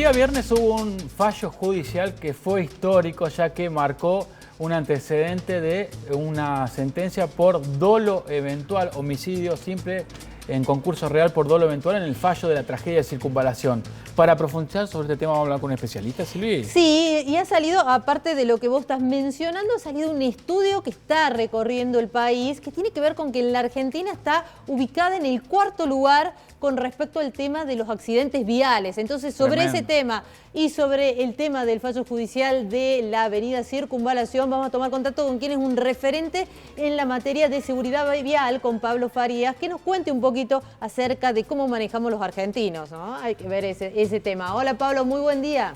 día viernes hubo un fallo judicial que fue histórico, ya que marcó un antecedente de una sentencia por dolo eventual, homicidio simple en concurso real por dolo eventual en el fallo de la tragedia de Circunvalación. Para profundizar sobre este tema vamos a hablar con un especialista, Silvi. Sí, y ha salido, aparte de lo que vos estás mencionando, ha salido un estudio que está recorriendo el país, que tiene que ver con que la Argentina está ubicada en el cuarto lugar con respecto al tema de los accidentes viales. Entonces, sobre ese tema y sobre el tema del fallo judicial de la avenida Circunvalación, vamos a tomar contacto con quien es un referente en la materia de seguridad vial, con Pablo Farías, que nos cuente un poquito acerca de cómo manejamos los argentinos, ¿no? Hay que ver ese tema. Hola Pablo, muy buen día.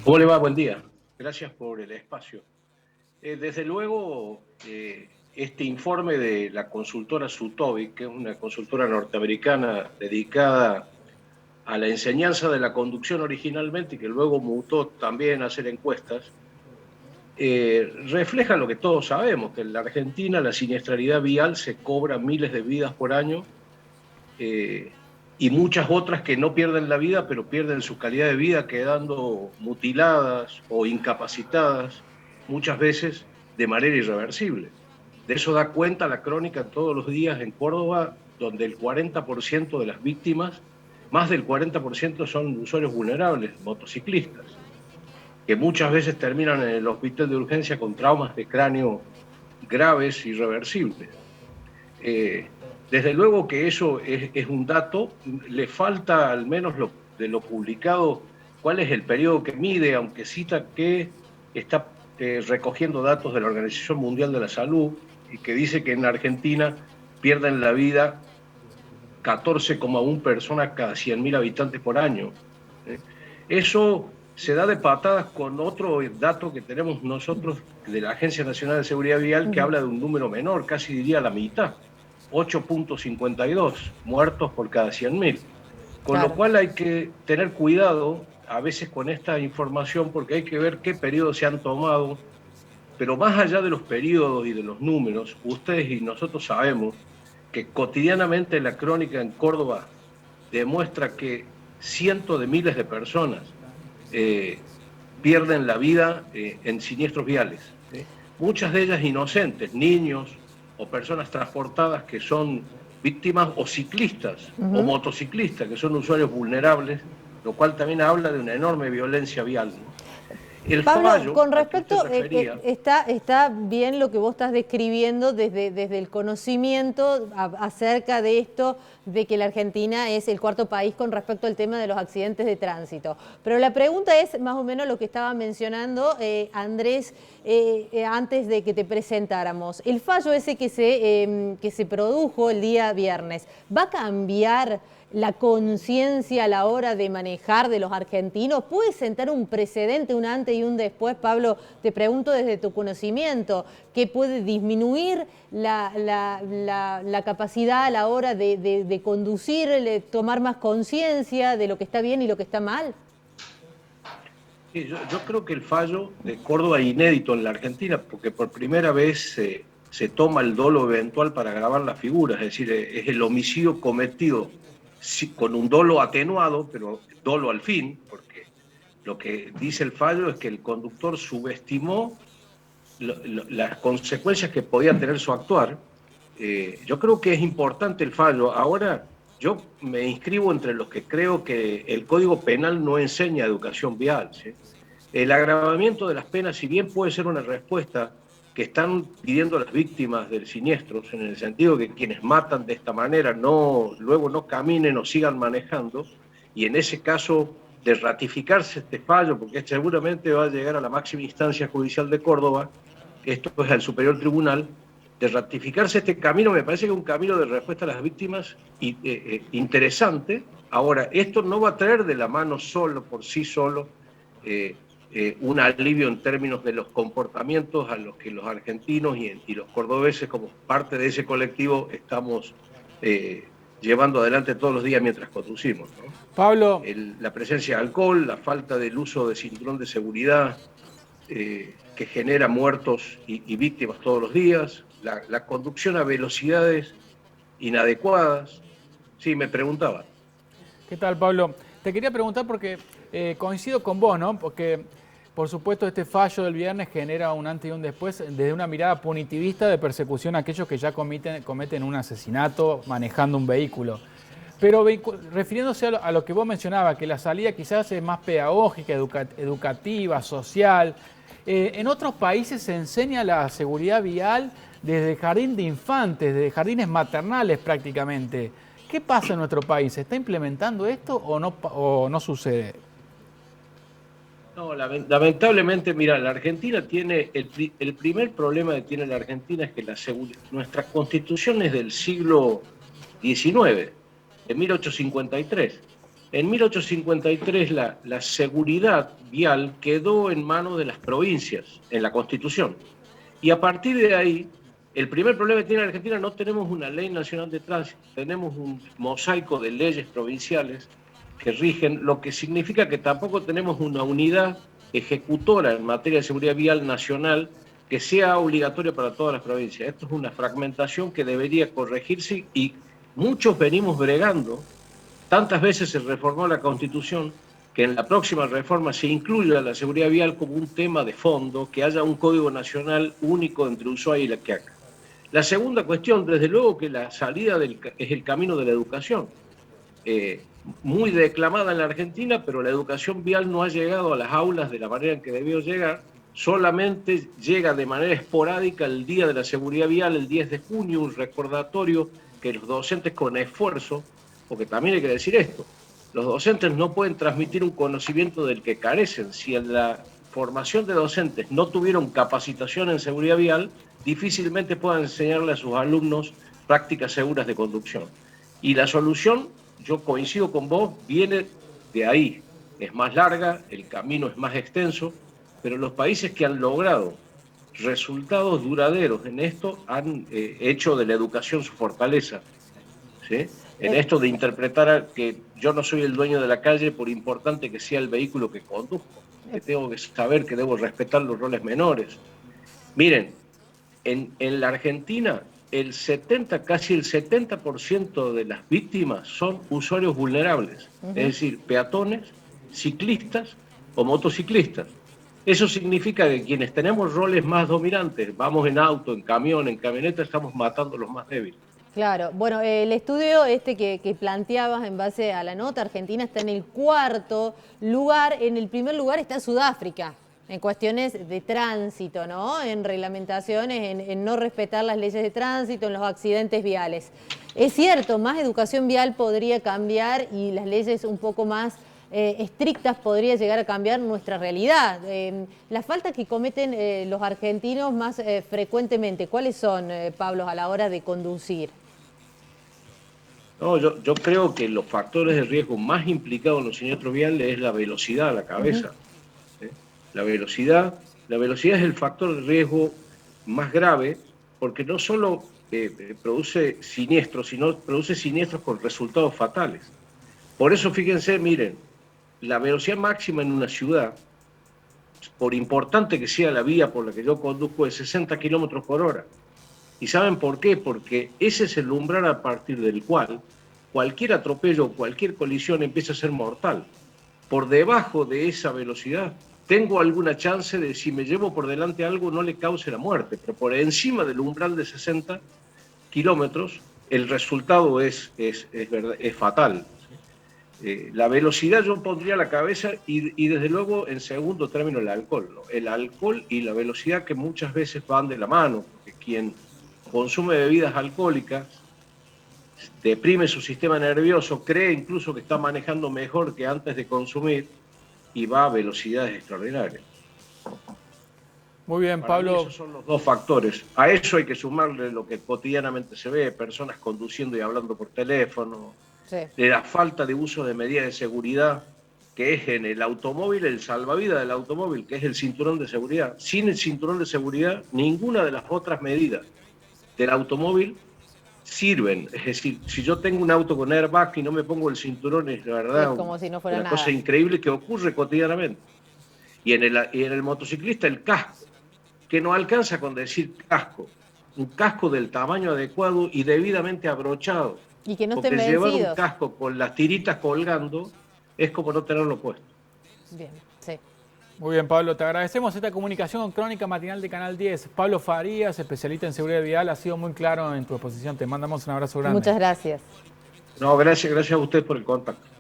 ¿Cómo le va? Buen día. Gracias por el espacio. Desde luego, este informe de la consultora Sutovic, que es una consultora norteamericana dedicada a la enseñanza de la conducción originalmente y que luego mutó también a hacer encuestas, refleja lo que todos sabemos, que en la Argentina la siniestralidad vial se cobra miles de vidas por año, y muchas otras que no pierden la vida, pero pierden su calidad de vida quedando mutiladas o incapacitadas, muchas veces de manera irreversible. De eso da cuenta la crónica todos los días en Córdoba, donde el 40% de las víctimas, más del 40% son usuarios vulnerables, motociclistas, que muchas veces terminan en el hospital de urgencia con traumas de cráneo graves, irreversibles. Desde luego que eso es un dato, le falta al menos de lo publicado, cuál es el periodo que mide, aunque cita que está recogiendo datos de la Organización Mundial de la Salud y que dice que en Argentina pierden la vida 14,1 personas cada 100.000 habitantes por año. Eso se da de patadas con otro dato que tenemos nosotros de la Agencia Nacional de Seguridad Vial, que habla de un número menor, casi diría la mitad. 8.52 muertos por cada 100.000. Con lo cual hay que tener cuidado a veces con esta información porque hay que ver qué periodos se han tomado. Pero más allá de los periodos y de los números, ustedes y nosotros sabemos que cotidianamente la crónica en Córdoba demuestra que cientos de miles de personas pierden la vida en siniestros viales. Muchas de ellas inocentes, niños, o personas transportadas que son víctimas, o ciclistas, o motociclistas, que son usuarios vulnerables, lo cual también habla de una enorme violencia vial, ¿no? El Pablo, fallo, con respecto, refería, está bien lo que vos estás describiendo desde el conocimiento acerca de esto, de que la Argentina es el cuarto país con respecto al tema de los accidentes de tránsito. Pero la pregunta es más o menos lo que estaba mencionando Andrés antes de que te presentáramos. El fallo ese que se produjo el día viernes, ¿va a cambiar la conciencia a la hora de manejar de los argentinos? ¿Puede sentar un precedente, un antes y un después? Pablo, te pregunto desde tu conocimiento, ¿qué puede disminuir la capacidad a la hora de conducir, de tomar más conciencia de lo que está bien y lo que está mal? Sí, yo creo que el fallo de Córdoba es inédito en la Argentina, porque por primera vez se toma el dolo eventual para agravar la figura, es decir, es el homicidio cometido con un dolo atenuado, pero dolo al fin, porque lo que dice el fallo es que el conductor subestimó las consecuencias que podía tener su actuar. Yo creo que es importante el fallo. Ahora, yo me inscribo entre los que creo que el Código Penal no enseña educación vial, ¿sí? El agravamiento de las penas, si bien puede ser una respuesta que están pidiendo las víctimas de siniestros, en el sentido que quienes matan de esta manera luego no caminen o sigan manejando, y en ese caso de ratificarse este fallo, porque seguramente va a llegar a la máxima instancia judicial de Córdoba, esto es al Superior Tribunal, de ratificarse este camino, me parece que es un camino de respuesta a las víctimas interesante. Ahora, esto no va a traer de la mano solo, por sí solo, un alivio en términos de los comportamientos a los que los argentinos y los cordobeses, como parte de ese colectivo, estamos llevando adelante todos los días mientras conducimos, ¿no? Pablo, La presencia de alcohol, la falta del uso de cinturón de seguridad, que genera muertos y víctimas todos los días, la conducción a velocidades inadecuadas. Sí, me preguntaba. ¿qué tal, Pablo? Te quería preguntar porque coincido con vos, ¿no? Porque, por supuesto, este fallo del viernes genera un antes y un después desde una mirada punitivista de persecución a aquellos que ya cometen un asesinato manejando un vehículo. Pero refiriéndose a lo que vos mencionabas, que la salida quizás es más pedagógica, educativa, social. En otros países se enseña la seguridad vial desde el jardín de infantes, desde jardines maternales prácticamente. ¿Qué pasa en nuestro país? ¿Se está implementando esto o no sucede? No, lamentablemente, mira, la Argentina tiene, el primer problema que tiene la Argentina es que nuestra constitución es del siglo XIX, de 1853. En 1853 la seguridad vial quedó en manos de las provincias, en la constitución. Y a partir de ahí, el primer problema que tiene la Argentina, no tenemos una ley nacional de tránsito, tenemos un mosaico de leyes provinciales que rigen, lo que significa que tampoco tenemos una unidad ejecutora en materia de seguridad vial nacional que sea obligatoria para todas las provincias. Esto es una fragmentación que debería corregirse y muchos venimos bregando. Tantas veces se reformó la Constitución que en la próxima reforma se incluya la seguridad vial como un tema de fondo, que haya un código nacional único entre Ushuaia y La Quiaca. La segunda cuestión, desde luego que la salida es el camino de la educación. Muy declamada en la Argentina, pero la educación vial no ha llegado a las aulas de la manera en que debió llegar, solamente llega de manera esporádica el Día de la Seguridad Vial, el 10 de junio, un recordatorio que los docentes con esfuerzo, porque también hay que decir esto, los docentes no pueden transmitir un conocimiento del que carecen. Si en la formación de docentes no tuvieron capacitación en seguridad vial, difícilmente puedan enseñarle a sus alumnos prácticas seguras de conducción. Y la solución, yo coincido con vos, viene de ahí. Es más larga, el camino es más extenso, pero los países que han logrado resultados duraderos en esto han hecho de la educación su fortaleza, ¿sí? En esto de interpretar que yo no soy el dueño de la calle por importante que sea el vehículo que conduzco, que tengo que saber que debo respetar los roles menores. Miren, en la Argentina casi el 70% de las víctimas son usuarios vulnerables, es decir, peatones, ciclistas o motociclistas. Eso significa que quienes tenemos roles más dominantes, vamos en auto, en camión, en camioneta, estamos matando a los más débiles. Claro, bueno, el estudio que planteabas en base a la nota, Argentina está en el 4.º lugar, en el primer lugar está Sudáfrica, en cuestiones de tránsito, ¿no? En reglamentaciones, en no respetar las leyes de tránsito, en los accidentes viales. Es cierto, más educación vial podría cambiar y las leyes un poco más estrictas podría llegar a cambiar nuestra realidad. Las faltas que cometen los argentinos más frecuentemente, ¿cuáles son, Pablo, a la hora de conducir? No, yo creo que los factores de riesgo más implicados en los siniestros viales es la velocidad a la cabeza. ¿Sí? La velocidad es el factor de riesgo más grave porque no solo produce siniestros, sino produce siniestros con resultados fatales. Por eso, fíjense, miren, la velocidad máxima en una ciudad, por importante que sea la vía por la que yo conduzco, es 60 kilómetros por hora. ¿Y saben por qué? Porque ese es el umbral a partir del cual cualquier atropello, cualquier colisión empieza a ser mortal. Por debajo de esa velocidad tengo alguna chance de, si me llevo por delante algo, no le cause la muerte, pero por encima del umbral de 60 kilómetros el resultado es fatal. La velocidad yo pondría la cabeza y desde luego en segundo término el alcohol, ¿no? El alcohol y la velocidad que muchas veces van de la mano, porque quien consume bebidas alcohólicas deprime su sistema nervioso, cree incluso que está manejando mejor que antes de consumir y va a velocidades extraordinarias. Muy bien, Para Pablo. mí esos son los dos factores. A eso hay que sumarle lo que cotidianamente se ve, personas conduciendo y hablando por teléfono, sí, de la falta de uso de medidas de seguridad, que es en el automóvil, el salvavidas del automóvil, que es el cinturón de seguridad. Sin el cinturón de seguridad, ninguna de las otras medidas del automóvil sirven. Es decir, si yo tengo un auto con airbag y no me pongo el cinturón, es la verdad es como si no fuera una nada. Cosa increíble que ocurre cotidianamente. Y en el motociclista, el casco, que no alcanza con decir casco, un casco del tamaño adecuado y debidamente abrochado. Y que no estén vencidos. Porque llevar un vencidos. casco con las tiritas colgando es como no tenerlo puesto. Bien, sí. Muy bien, Pablo, te agradecemos esta comunicación con Crónica Matinal de Canal 10. Pablo Farías, especialista en seguridad vial, ha sido muy claro en tu exposición. Te mandamos un abrazo grande. Muchas gracias. No, gracias a usted por el contacto.